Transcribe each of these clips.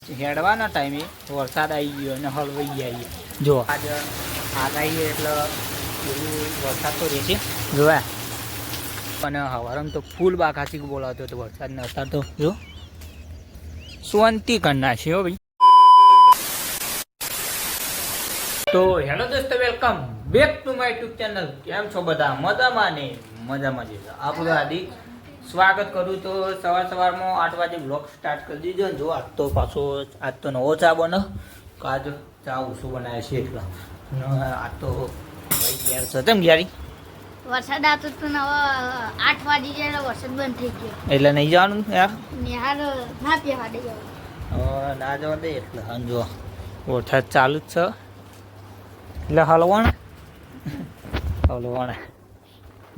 હેડવાના ટાઈમે વરસાદ આવી ગયો અને હળવાઈ આવી જો આજ આગાહી એટલે એવું વરસાદ તો રહેશે જોયા અને હવારમાં તો ફૂલ બાકાથી બોલાવતો હતો વરસાદ ને અત્યારે તો જો શાંતિ કરી નાખી હો ભાઈ. તો હેલો દોસ્તો, welcome back to my YouTube channel. કેમ છો બધા? મજામાં ને મજામાં જ આપણું હાર્દિક સ્વાગત કરું. તો સવારમાં 8 વાગે બ્લોગ સ્ટાર્ટ કરી દીધો. જો આજ તો પાછો આજ તો નવો ચા બનો. આજ ચા ઓછું બનાવે છે એટલા આજ તો ભાઈ ઘેર છે તેમ ઘેરી વરસાદ આવતો તો નવા 8 વાગી જાય એટલે વરસાદ બંધ થઈ ગયો એટલે નહીં જવાનું યાર. યાર ના પીવા દે જવાનું ના જવા દે એટલે જો વરસાદ ચાલુ જ છે એટલે હલવાણ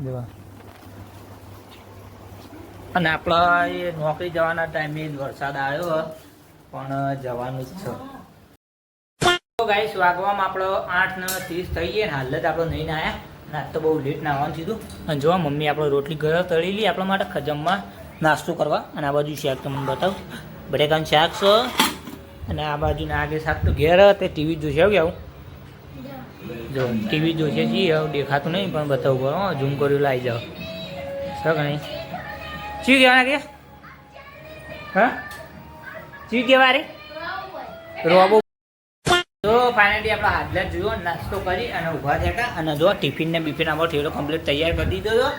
જો. અને આપણા એ નોકરી જવાના ટાઈમે વરસાદ આવ્યો પણ જવાનું જ છે. તો ગાઈસ વાગવામાં આપણો 8:30 થઈ ગયા ને હાલ જ આપણે નહીં આવ્યા. આજ તો બહુ લેટ નાવાનું થયું. અને જો મમ્મી આપણે રોટલી ઘરે તળેલી આપણા માટે ખજમમાં નાસ્તો કરવા. અને આ બાજુ શાક તમને બતાવું, બટેકાનું શાક છે. અને આ બાજુના આગળ શાક તો ઘેર તે ટીવી જોશે આવું આવું જો ટીવી જોશે છીએ દેખાતું નહીં પણ બતાવું કરો ઝૂમ કર્યું લાવી જાઓ સર નહીં ચી કહેવાના કે હા ચી કહેવા રે રોબો. તો ફાઇનલી આપણે હાજલા જોયો નાસ્તો કરી અને ઊભા થયા અને જો ટિફિન ને બિફિન આપણો ઠેલો કમ્પ્લીટ તૈયાર કરી દીધો હતો.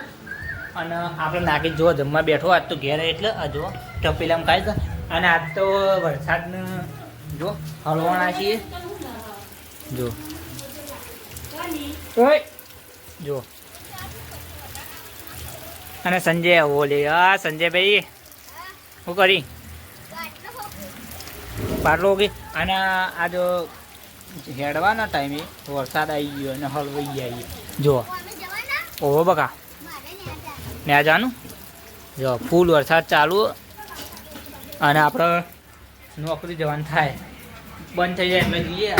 અને આપણે નાખી જો જમવા બેઠો આજ તો ઘેર એટલે આ જો ટપીલામાં ખાય છે. અને આજ તો વરસાદને જો હલવાના છીએ જો જો. અને સંજય ઓલે હા સંજયભાઈ શું કરી પાટલો કે. અને આ જો હેડવાના ટાઈમે વરસાદ આવી ગયો અને હળવાઈ આવી જો ઓહો બકા ને આ જાનું જો ફૂલ વરસાદ ચાલુ. અને આપણે નોકરી જવાનું થાય બંધ થઈ જાય એટલે જઈએ.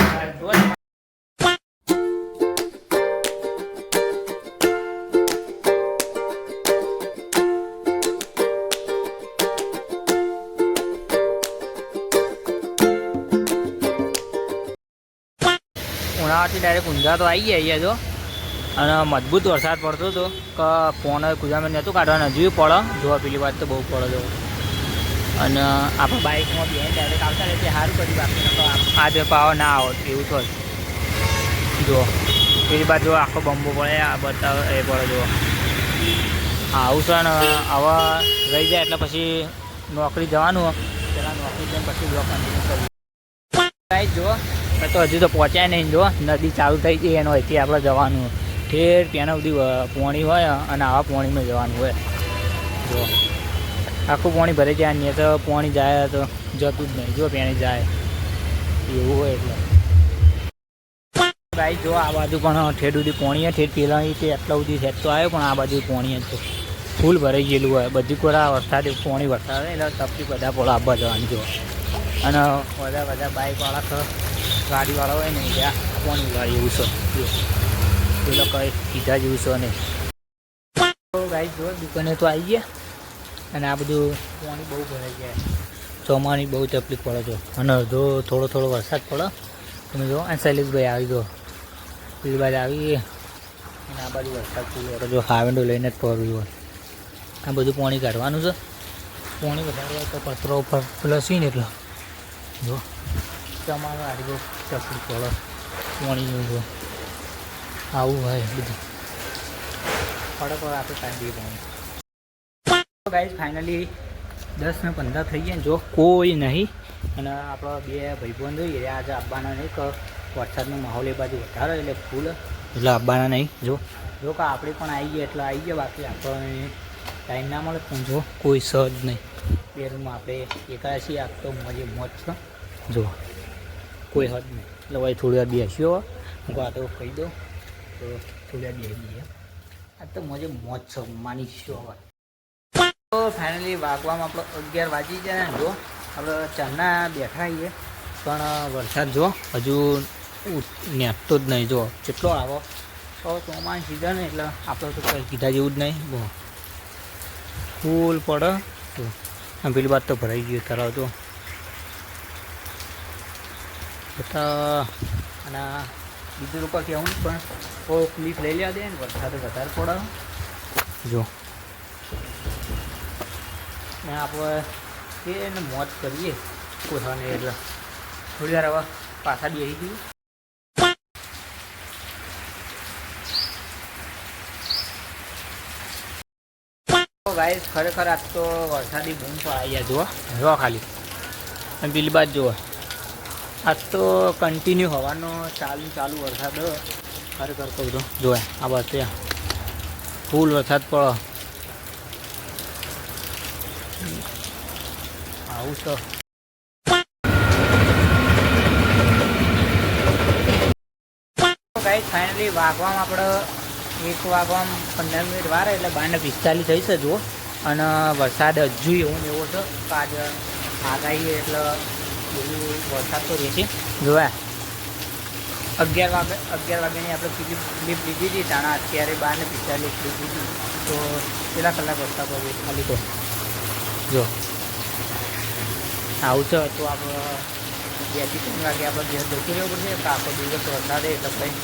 ઉનાળાથી ડાયરેક્ટ ઊંઝા તો આવી ગયા જો. અને મજબૂત વરસાદ પડતો હતો કે ફોન કુદામાં નહોતું કાઢવાનું હજુ પડે જોવા પેલી વાત તો બહુ પડે જો. અને આપણે બાઇકમાં બેન ડાયરેક્ટ આવતા રહે સારું કર્યું બાકી તો આજે પાવર ના આવત એવું તો જો પેલી બાજુ આખો બંબો પડે આ બતાવે એ પડે જો આવું છે. ને આવા રહી જાય એટલે પછી નોકરી જવાનું પહેલાં નોકરી જઈને પછી જો કન્ટિન્યુ કરવું જો. તો હજુ તો પહોંચ્યા નહીં જો નદી ચાલુ થઈ ગઈ એનો અહીંથી આપણે જવાનું ઠેર ત્યાં સુધી પોણી હોય અને આવા પોણીમાં જવાનું હોય જો. આખું પાણી ભરાઈ જાય ને તો પાણી જાય તો જતું જ નહીં જો પાણી જાય એવું હોય એટલે ભાઈ જો. આ બાજુ પણ ઠેઠ સુધી પાણી ઠેઠ પેલા તે એટલા સુધી સેટ તો આવ્યો પણ આ બાજુ પાણી જ છે ફૂલ ભરાઈ ગયેલું હોય. બધી કોરા વરસાદ પાણી વરસાદ એટલે તકલીફ બધા પોળા આવવા જવાની જો. અને બધા બાઇકવાળા ગાડીવાળા હોય ને ત્યાં પાણી વાળી એવું છે પેલો કંઈ કીધા જેવું છે નહીં. ભાઈ જો દુકાને તો આવી ગયા અને આ બધું પાણી બહુ ભરાઈ જાય. ચોમાની બહુ તકલીફ પડે છે. અને અડધો થોડો વરસાદ પડે તમે જો. આ શૈલેષભાઈ આવી જો પેલી બાજુ આવી અને આ બાજુ વરસાદ પડે જો હાવેન્ડો લઈને જ પડવું હોય. આ બધું પાણી કાઢવાનું છે. પાણી વધારે હોય તો પથરો ઉપર પ્લસી ને એટલે જો તમારે આડી બહુ તકલીફ પડે પાણીનું જો આવું હોય બધું પડે પડે આપણે કાઢી દઈએ પાણી. ગાઈસ ફાઇનલી 10 ને 15 થઈ ગયા જો કોઈ નહીં. અને આપણા બે ભાઈબંધ જોઈએ આજે આવવાના નહીં કે વરસાદનો માહોલ એ બાજુ વધારે એટલે ફૂલ એટલે આવવાના નહીં જો. જો કે આપણે પણ આવી ગયા એટલે આવી ગયા બાકી આપણને ટાઈમ ના મળે પણ જો કોઈ સજ નહીં. બે રૂમમાં આપણે એકા છીએ આ તો મોજે મોજ છે જો કોઈ હદ નહીં. એટલે ભાઈ થોડી વાર બેસ્યો હું આ તો કહી દઉં તો થોડી વાર બેસી દઈએ. આ તો મોજે મોજ છે માની છો હવે. તો ફાઇનલી વાગવામાં આપણો 11 વાગી જાય ને જો આપણે ચારના બેઠા છીએ પણ વરસાદ જો હજુ નેટતો જ નહીં જો કેટલો આવો. તો ચોમાસું સીઝન એટલે આપણે તો કંઈ કીધા જેવું જ નહીં બહુ ફૂલ પડે તો. પેલી વાત તો ભરાઈ ગયું તળાવ તો તો અને બીજું લોકો કહેવું પણ તો ક્લિપ લઈ લેવા દે ને વરસાદ વધારે પડે જો ને આપણે એને મોજ કરીએ કોસાને એટલે થોડી વાર હવે પાછા બેસી ગયું. ગાઈસ ખરેખર આજ તો વરસાદી બૂમ પડાઈ ગયા જુઓ જો ખાલી અને પેલી બાદ જુઓ આજ તો કન્ટિન્યુ હવાનો ચાલુ વરસાદ ખરેખર કહું તો જોવે આ બાદ ત્યાં ફૂલ વરસાદ પડો આવું તો ગાઈસ ફાઇનલી વાગવામાં આપણે 1 વાગવામાં 15 મિનિટ વાર એટલે 12:45 થઈ છે જુઓ અને વરસાદ હજુ એવો ને એવો છે આજ આગાહી એટલે બધું વરસાદ તો રહેશે જોયા 11 વાગ્યાની આપણે ક્લિપ લીધી હતી તાણા અત્યારે 12:45 ક્લિપ લીધી તો કેટલા કલાક વરસાદ પડે ખાલી તો જો આવું છે તો આપણે 2 થી 3 વાગે આપણે ઘેર જતું રહેવું પડશે કે આખો દિવસ વરસાદ એટલે કંઈ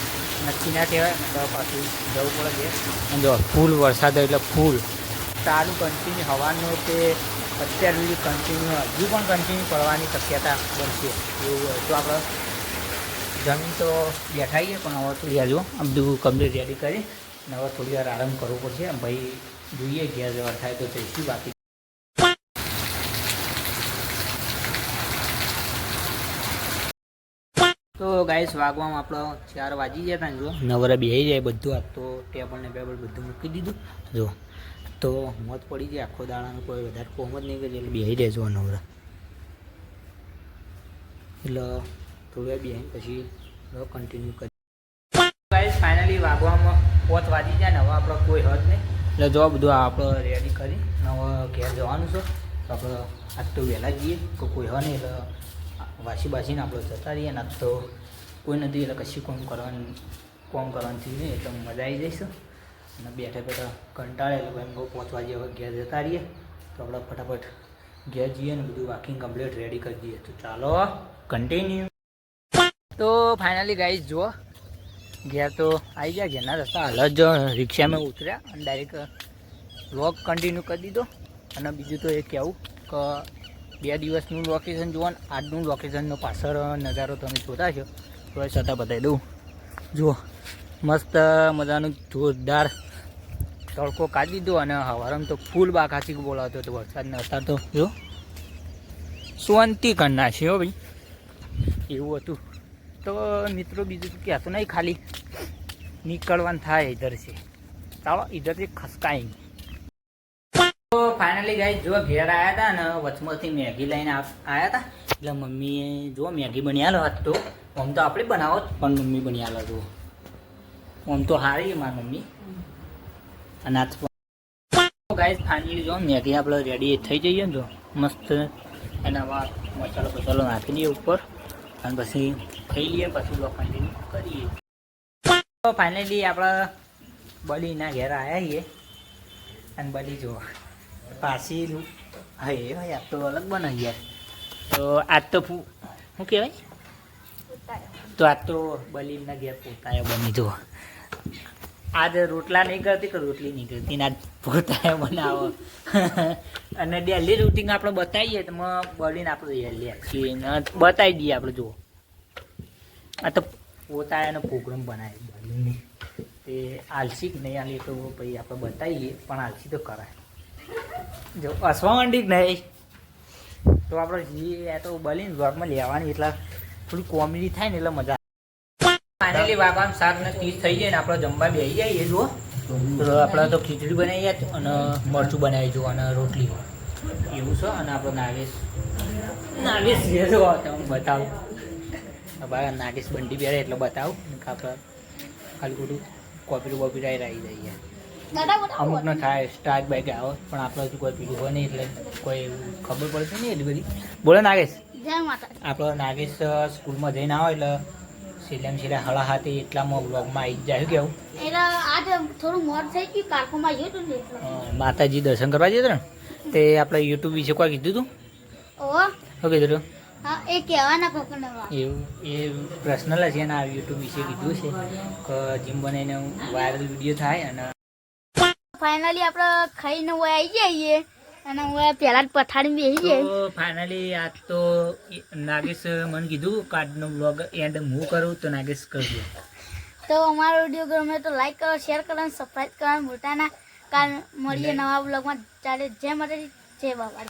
નક્કી ના કહેવાય તો પાછું જવું પડે ઘેર અને જો ફૂલ વરસાદ એટલે ફૂલ ચાલુ કન્ટિન્યુ હવાનું તે અત્યાર સુધી કન્ટિન્યુ હજુ પણ કન્ટિન્યુ પડવાની શક્યતા બનશે એવું હોય તો આપણે જમીન તો બેઠાઈએ પણ હવે થોડી વાર જો આ બધું કમ્પ્લીટ રેડી કરી અને હવે થોડી વાર આરામ કરવો પડશે ભાઈ જોઈએ ઘેર જવા થાય તો જઈશું બાકી તો ગાઈસ વાગવામાં આપણો 4 વાગી ગયા હતા જો નવરા બેસી જાય બધું આજ તો ટેબલ ને બેબલ બધું મૂકી દીધું જો તો મોત પડી જાય આખો દાડાનો કોઈ વધારે કોમ જ નહીં કરે એટલે બેસી જાય જો નવરા એટલે થોડી વાર બેસીને પછી કન્ટિન્યુ કરી ગાઈસ ફાઇનલી વાગવામાં 5 વાગી જાય ને હવે આપણે કોઈ હદ નહીં એટલે જો બધું આપણે રેડી કરી હવે ઘેર જવાનું છે તો આપણે આજ તો વહેલા જઈએ તો કોઈ હ નહીં એટલે વાસી બાસીને આપણે જતા રહીએ ને તો કોઈ નથી એટલે કશું કોમ કરવાનું થયું નહીં એટલે મજા આવી જઈશ અને બેઠા બેઠા કંટાળે એટલે ભાઈ બહુ 5 વાગે હવે ઘેર જતા રહીએ તો આપણે ફટાફટ ઘેર જઈએ ને બધું વોકિંગ કમ્પ્લીટ રેડી કરી દઈએ તો ચાલો કન્ટિન્યુ તો ફાઇનલી ગાઈસ જુઓ ઘેર તો આવી ગયા ઘેરના રસ્તા હાલ જ રિક્ષામાં ઉતર્યા અને ડાયરેક્ટ વ્લોગ કન્ટિન્યુ કરી દીધો અને બીજું તો એ કહેવું કે 2 દિવસનું લોકેશન જુઓ ને આજનું લોકેશનનો પાછળ નજારો તમે જોતા છો તો એ છતાં બતાવી દઉં જુઓ મસ્ત મજાનું જોરદાર તડકો કાઢી દીધો અને હવારમાં તો ફૂલ બાકાથી બોલાવતો હતો વરસાદને અત્યારે તો જો શાંતિ કરી નાખી હો ભાઈ એવું હતું તો મિત્રો બીજું કહેતો નહીં ખાલી નીકળવાનું થાય ઇધર છે ચાલો ઇધરથી ખસકાય તો ફાઇનલી ગાઈસ જો ઘેર આવ્યા હતા ને વચમાંથી મેગી લઈને આવ્યા હતા એટલે મમ્મીએ જો મેગી બની આલો આજ તો આમ તો આપણે બનાવો પણ મમ્મી બની આલો જો આમ તો હારી મારી મમ્મી અને આજ ગાઈસ ફાઇનલી જો મેગી આપણે રેડી થઈ જઈએ ને જો મસ્ત એના મસાલો નાખી દઈએ ઉપર અને પછી ખાઈ લઈએ પછી બ્લોગ કન્ટિન્યુ કરીએ તો ફાઇનલી આપણે બલીના ઘેર આવ્યા છીએ અને બલી જો પાછી હા એ ભાઈ આ તો અલગ બનાવી યાર તો આજ તો શું કહેવાય તો આજ તો બલીના ઘેર પોતાએ બની જો આજ રોટલા નહીં કરતી કે રોટલી નહીં કરતી ને આજ પોતાએ બનાવો અને ડેલી રૂટિંગ આપણે બતાવીએ તો બળીને આપણે ડેલી બતાવી દઈએ આપણે જુઓ આ તો પોતાએ એનો પ્રોગ્રામ બનાવી બળીને તે આલસી કે નહીં આલી તો પછી આપણે બતાવીએ પણ આલસી તો કરાય જો હસવા માંડી નહીં તો આપણે જે તો બલીને બ્લોગમાં લેવાની એટલે થોડી કોમેડી થાય ને એટલે મજા ફાઇનલી વાગવાનું 7:30 થઈ જાય ને આપણે જમવા બેસી જઈએ જુઓ તો આપણે તો ખીચડી બનાવીએ અને મરચું બનાવી જુઓ અને રોટલી એવું છે અને આપણે નાગેશ જે જો હું બતાવું ભાઈ નાગેશ બંડી પહેરે એટલે બતાવું આપણે ખાલી ખોટું કોપીરાઈટ આવી જાય અમુક ન થાય સ્ટાર્ટ બાઈક આવે પણ આપણે હજુ કોઈ પીલું હોય નહીં એટલે કોઈ ખબર પડશે નહીં એટલી બધી બોલો નાગેશ આપણે નાગેશ સ્કૂલમાં જઈને આવે એટલે છેલ્લા 7:30 એટલામાં બ્લોગમાં આવી જાય કેવું માતાજી દર્શન કરવા જઈએ ને તે આપણે યુટ્યુબ વિશે કોઈ કીધું હતું શું કીધું હતું હા એ કહેવાના કોકને વાત. એવું એ પર્સનલ જ એના યુટ્યુબ વિશે કીધું છે કે જીમ બનાવીને વાયરલ વિડીયો થાય અને ફાઇનલી આપણે ખાઈને હું આવી જઈએ અને હું પહેલા જ પથારી બેસી તો જઈએ. ફાઇનલી આજ તો નાગેશ મને કીધું કાર્ડનો બ્લોગ એન્ડ હું કરું તો નાગેશ કરજો. તો અમારો વિડીયો ગમે તો લાઈક કરો, શેર કરો અને સબસ્ક્રાઈબ કરવાનું ભૂલતા ના. કાલ મળીએ નવા બ્લોગમાં. ચાલે જય માતાજી, જય બાબા.